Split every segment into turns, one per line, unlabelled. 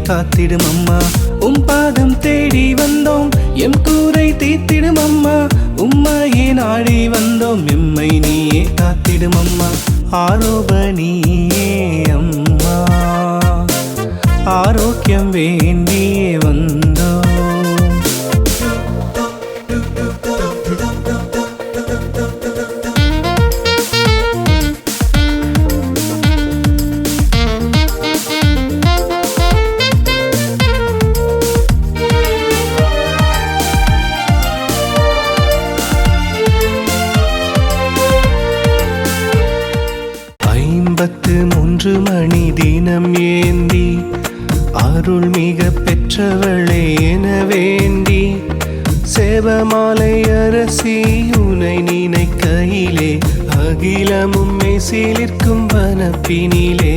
காத்திடும் அம்மா. பாதம் தேடி வந்தோம் எம் கூரை தீத்திடும் அம்மா. உம்மையே நாடி வந்தோம் எம்மை நீயே காத்திடும் அம்மா. ஆரோபணியே அம்மா, ஆரோக்கியம் வேண்டியே வந்தோம். 53 மணி தினம் ஏந்தி அருள் மிக பெற்றவளே என வேண்டி சேவமாலை அரசி உனை நினைக்கையிலே அகிலமும் மெய்சிலிர்க்கும் வனப்பினிலே,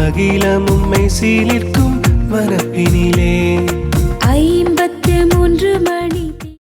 அகிலமும் மெய்சிலிர்க்கும் வனப்பினிலே.